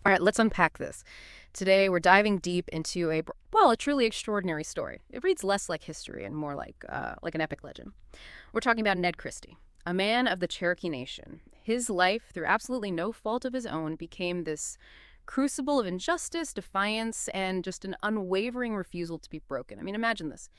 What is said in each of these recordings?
All right, let's unpack this. Today, we're diving deep into a truly extraordinary story. It reads less like history and more like an epic legend. We're talking about Ned Christie, a man of the Cherokee Nation. His life, through absolutely no fault of his own, became this crucible of injustice, defiance, and just an unwavering refusal to be broken. I mean, imagine this.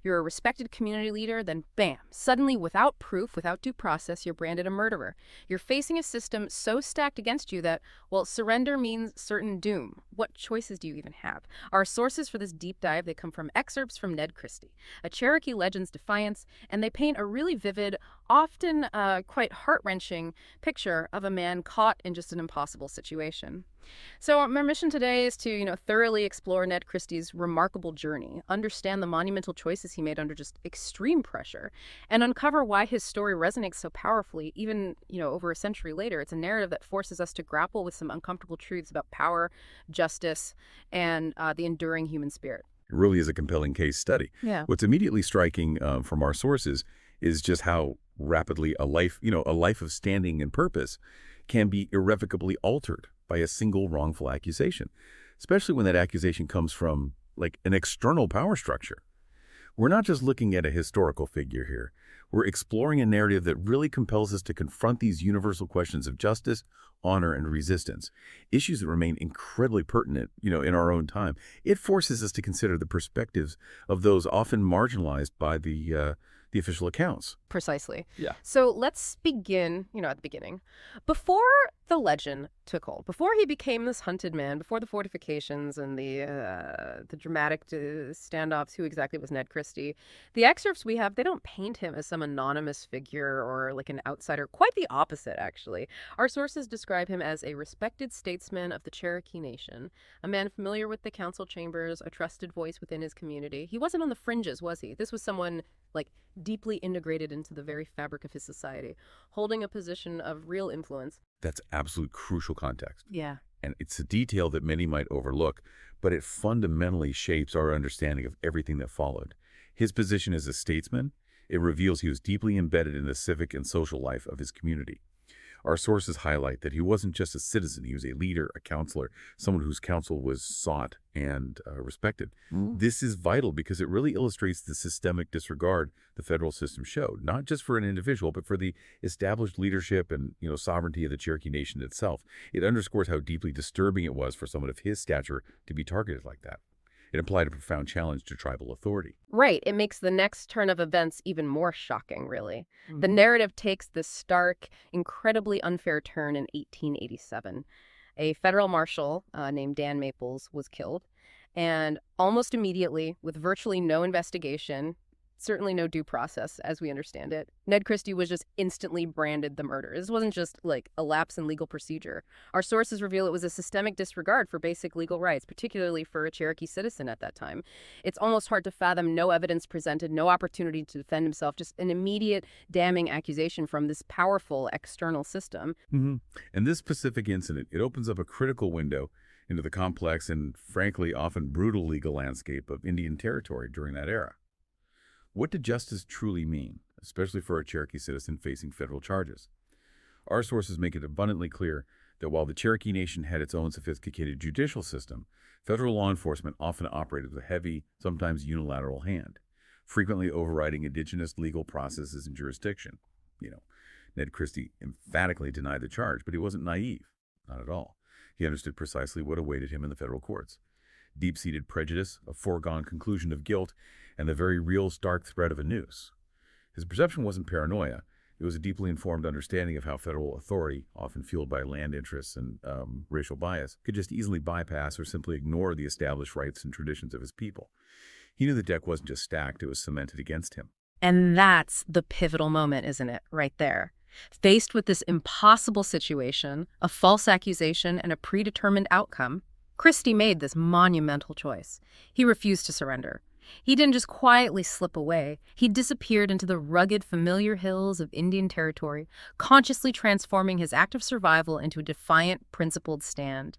You're a respected community leader, then bam, suddenly without proof, without due process, you're branded a murderer. You're facing a system so stacked against you that, well, surrender means certain doom. What choices do you even have? Our sources for this deep dive, they come from excerpts from Ned Christie, a Cherokee legend's Defiance, and they paint a really vivid, often quite heart-wrenching picture of a man caught in just an impossible situation. So my mission today is to, thoroughly explore Ned Christie's remarkable journey, understand the monumental choices he made under just extreme pressure, and uncover why his story resonates so powerfully, even, over a century later. It's a narrative that forces us to grapple with some uncomfortable truths about power, justice, and the enduring human spirit. It really is a compelling case study. Yeah. What's immediately striking from our sources is just how rapidly a life of standing and purpose can be irrevocably altered by a single wrongful accusation, especially when that accusation comes from, like, an external power structure. We're not just looking at a historical figure here. We're exploring a narrative that really compels us to confront these universal questions of justice, honor, and resistance, issues that remain incredibly pertinent, in our own time. It forces us to consider the perspectives of those often marginalized by the official accounts. Precisely. Yeah. So let's begin, at the beginning. Before the legend took hold, before he became this hunted man, before the fortifications and the dramatic standoffs, who exactly was Ned Christie, the excerpts we have, they don't paint him as some anonymous figure or like an outsider. Quite the opposite, actually. Our sources describe him as a respected statesman of the Cherokee Nation, a man familiar with the council chambers, a trusted voice within his community. He wasn't on the fringes, was he? This was someone like deeply integrated into the very fabric of his society, holding a position of real influence. That's absolute crucial context. Yeah. And it's a detail that many might overlook, but it fundamentally shapes our understanding of everything that followed. His position as a statesman, it reveals he was deeply embedded in the civic and social life of his community. Our sources highlight that he wasn't just a citizen, he was a leader, a counselor, someone whose counsel was sought and respected. This is vital because it really illustrates the systemic disregard the federal system showed, not just for an individual, but for the established leadership and sovereignty of the Cherokee Nation itself. It underscores how deeply disturbing it was for someone of his stature to be targeted like that. It implied a profound challenge to tribal authority. Right. It makes the next turn of events even more shocking, really. The narrative takes this stark, incredibly unfair turn in 1887. A federal marshal named Dan Maples was killed, and almost immediately, with virtually no investigation, certainly no due process as we understand it, Ned Christie was just instantly branded the murderer. This wasn't just like a lapse in legal procedure. Our sources reveal it was a systemic disregard for basic legal rights, particularly for a Cherokee citizen at that time. It's almost hard to fathom. No evidence presented, no opportunity to defend himself, just an immediate damning accusation from this powerful external system. And this specific incident, it opens up a critical window into the complex and, frankly, often brutal legal landscape of Indian Territory during that era. What did justice truly mean, especially for a Cherokee citizen facing federal charges? Our sources make it abundantly clear that while the Cherokee Nation had its own sophisticated judicial system, federal law enforcement often operated with a heavy, sometimes unilateral hand, frequently overriding indigenous legal processes and jurisdiction. Ned Christie emphatically denied the charge, but he wasn't naive. Not at all. He understood precisely what awaited him in the federal courts. Deep-seated prejudice, a foregone conclusion of guilt, and the very real stark threat of a noose. His perception wasn't paranoia. It was a deeply informed understanding of how federal authority, often fueled by land interests and racial bias, could just easily bypass or simply ignore the established rights and traditions of his people. He knew the deck wasn't just stacked, it was cemented against him. And that's the pivotal moment, isn't it? Right there. Faced with this impossible situation, a false accusation, and a predetermined outcome, Christie made this monumental choice. He refused to surrender. He didn't just quietly slip away. He disappeared into the rugged, familiar hills of Indian Territory, consciously transforming his act of survival into a defiant, principled stand.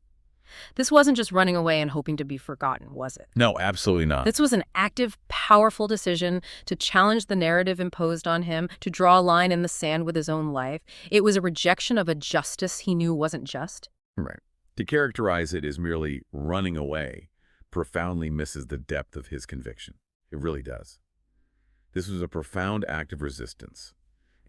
This wasn't just running away and hoping to be forgotten, was it? No, absolutely not. This was an active, powerful decision to challenge the narrative imposed on him, to draw a line in the sand with his own life. It was a rejection of a justice he knew wasn't just. Right. To characterize it as merely running away profoundly misses the depth of his conviction. It really does. This was a profound act of resistance,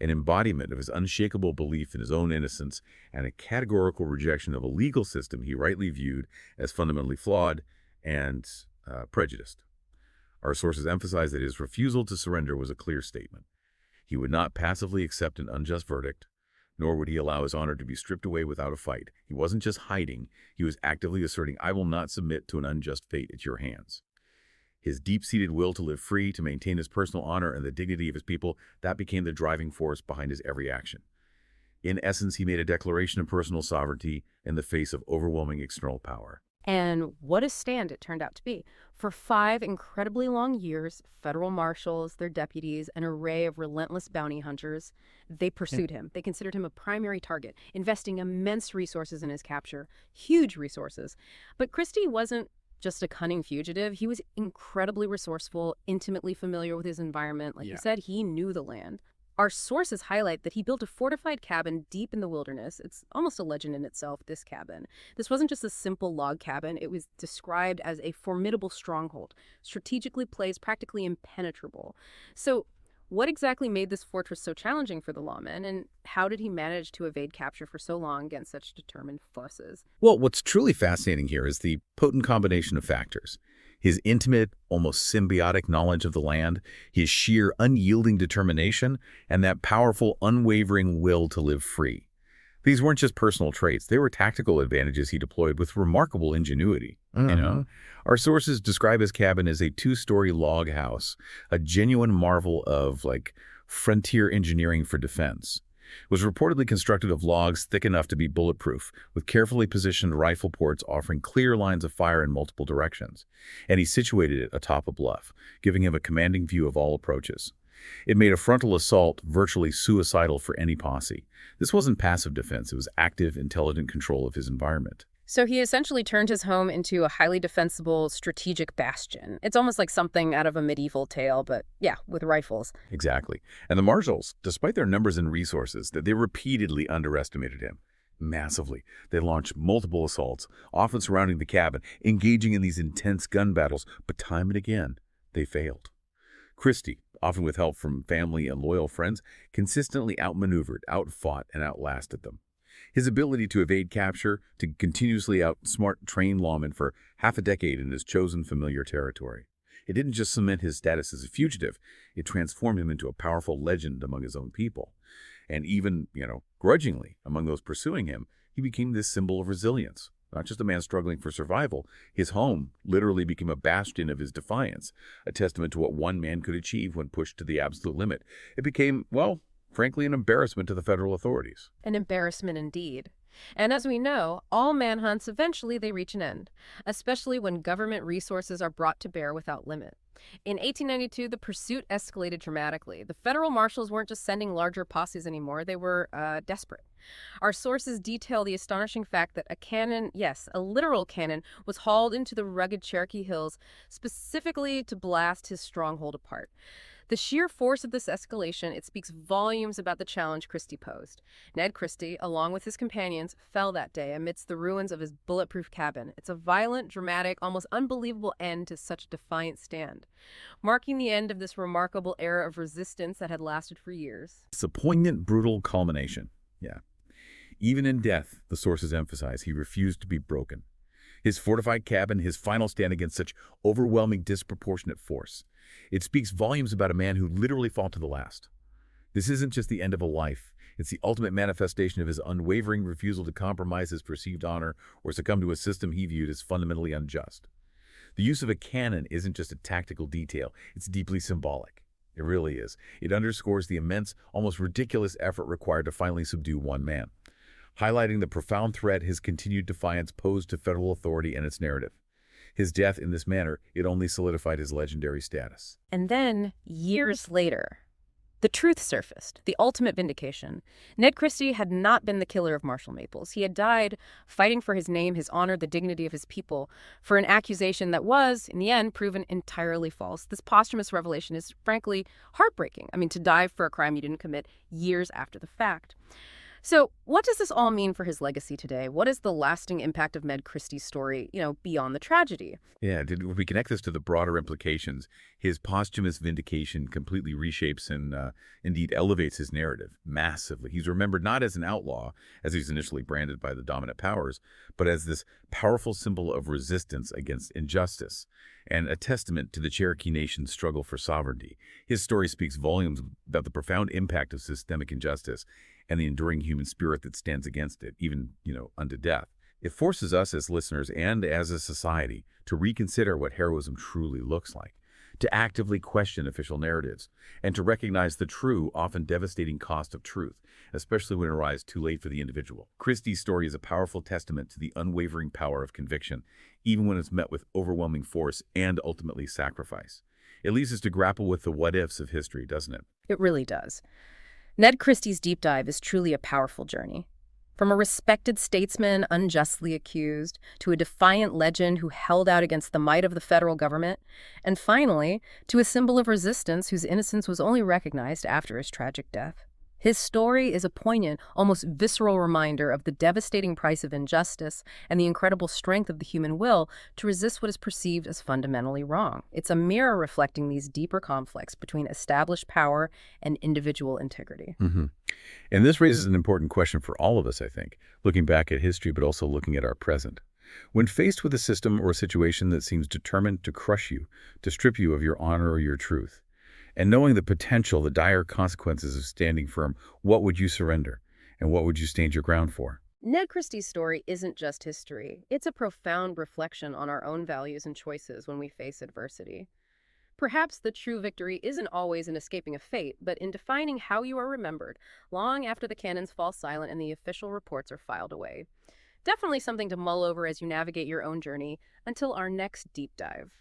an embodiment of his unshakable belief in his own innocence and a categorical rejection of a legal system he rightly viewed as fundamentally flawed and prejudiced. Our sources emphasize that his refusal to surrender was a clear statement. He would not passively accept an unjust verdict, nor would he allow his honor to be stripped away without a fight. He wasn't just hiding, he was actively asserting, "I will not submit to an unjust fate at your hands." His deep-seated will to live free, to maintain his personal honor and the dignity of his people, that became the driving force behind his every action. In essence, he made a declaration of personal sovereignty in the face of overwhelming external power. And what a stand it turned out to be. For 5 incredibly long years, federal marshals, their deputies, an array of relentless bounty hunters, they pursued him. They considered him a primary target, investing immense resources in his capture, huge resources. But Christie wasn't just a cunning fugitive. He was incredibly resourceful, intimately familiar with his environment. Like you said, he knew the land. Our sources highlight that he built a fortified cabin deep in the wilderness. It's almost a legend in itself, this cabin. This wasn't just a simple log cabin. It was described as a formidable stronghold, strategically placed, practically impenetrable. So what exactly made this fortress so challenging for the lawman, and how did he manage to evade capture for so long against such determined forces? Well, what's truly fascinating here is the potent combination of factors. His intimate, almost symbiotic knowledge of the land, his sheer, unyielding determination, and that powerful, unwavering will to live free. These weren't just personal traits, they were tactical advantages he deployed with remarkable ingenuity. Our sources describe his cabin as a 2-story log house, a genuine marvel of, frontier engineering for defense. It was reportedly constructed of logs thick enough to be bulletproof, with carefully positioned rifle ports offering clear lines of fire in multiple directions. And he situated it atop a bluff, giving him a commanding view of all approaches. It made a frontal assault virtually suicidal for any posse. This wasn't passive defense, it was active, intelligent control of his environment. So he essentially turned his home into a highly defensible, strategic bastion. It's almost like something out of a medieval tale, but yeah, with rifles. Exactly. And the Marshals, despite their numbers and resources, they repeatedly underestimated him. Massively. They launched multiple assaults, often surrounding the cabin, engaging in these intense gun battles, but time and again, they failed. Christie, often with help from family and loyal friends, consistently outmaneuvered, outfought, and outlasted them. His ability to evade capture, to continuously outsmart trained lawmen for half a decade in his chosen familiar territory. It didn't just cement his status as a fugitive, it transformed him into a powerful legend among his own people. And even, grudgingly, among those pursuing him, he became this symbol of resilience. Not just a man struggling for survival, his home literally became a bastion of his defiance, a testament to what one man could achieve when pushed to the absolute limit. It became, frankly, an embarrassment to the federal authorities. An embarrassment indeed. And as we know, all manhunts eventually they reach an end, especially when government resources are brought to bear without limit. In 1892, the pursuit escalated dramatically. The federal marshals weren't just sending larger posses anymore, they were desperate. Our sources detail the astonishing fact that a cannon, yes, a literal cannon, was hauled into the rugged Cherokee hills specifically to blast his stronghold apart. The sheer force of this escalation, it speaks volumes about the challenge Christie posed. Ned Christie, along with his companions, fell that day amidst the ruins of his bulletproof cabin. It's a violent, dramatic, almost unbelievable end to such a defiant stand, marking the end of this remarkable era of resistance that had lasted for years. It's a poignant, brutal culmination. Yeah. Even in death, the sources emphasize, he refused to be broken. His fortified cabin, his final stand against such overwhelming, disproportionate force. It speaks volumes about a man who literally fought to the last. This isn't just the end of a life. It's the ultimate manifestation of his unwavering refusal to compromise his perceived honor or succumb to a system he viewed as fundamentally unjust. The use of a cannon isn't just a tactical detail. It's deeply symbolic. It really is. It underscores the immense, almost ridiculous effort required to finally subdue one man, highlighting the profound threat his continued defiance posed to federal authority and its narrative. His death in this manner, it only solidified his legendary status. And then, years later, the truth surfaced, the ultimate vindication. Ned Christie had not been the killer of Marshall Maples. He had died fighting for his name, his honor, the dignity of his people, for an accusation that was, in the end, proven entirely false. This posthumous revelation is, frankly, heartbreaking. I mean, to die for a crime you didn't commit years after the fact. So, what does this all mean for his legacy today? What is the lasting impact of Ned Christie's story, beyond the tragedy? Yeah, if we connect this to the broader implications, his posthumous vindication completely reshapes and indeed elevates his narrative massively. He's remembered not as an outlaw, as he's initially branded by the dominant powers, but as this powerful symbol of resistance against injustice and a testament to the Cherokee Nation's struggle for sovereignty. His story speaks volumes about the profound impact of systemic injustice and the enduring human spirit that stands against it, even, unto death. It forces us as listeners and as a society to reconsider what heroism truly looks like, to actively question official narratives, and to recognize the true, often devastating cost of truth, especially when it arrives too late for the individual. Christie's story is a powerful testament to the unwavering power of conviction, even when it's met with overwhelming force and ultimately sacrifice. It leads us to grapple with the what-ifs of history, doesn't it? It really does. Ned Christie's deep dive is truly a powerful journey. From a respected statesman unjustly accused to a defiant legend who held out against the might of the federal government, and finally, to a symbol of resistance whose innocence was only recognized after his tragic death. His story is a poignant, almost visceral reminder of the devastating price of injustice and the incredible strength of the human will to resist what is perceived as fundamentally wrong. It's a mirror reflecting these deeper conflicts between established power and individual integrity. hmm And this raises an important question for all of us, I think, looking back at history, but also looking at our present. When faced with a system or a situation that seems determined to crush you, to strip you of your honor or your truth, and knowing the potential, the dire consequences of standing firm, what would you surrender? And what would you stand your ground for? Ned Christie's story isn't just history. It's a profound reflection on our own values and choices when we face adversity. Perhaps the true victory isn't always in escaping a fate, but in defining how you are remembered, long after the cannons fall silent and the official reports are filed away. Definitely something to mull over as you navigate your own journey until our next deep dive.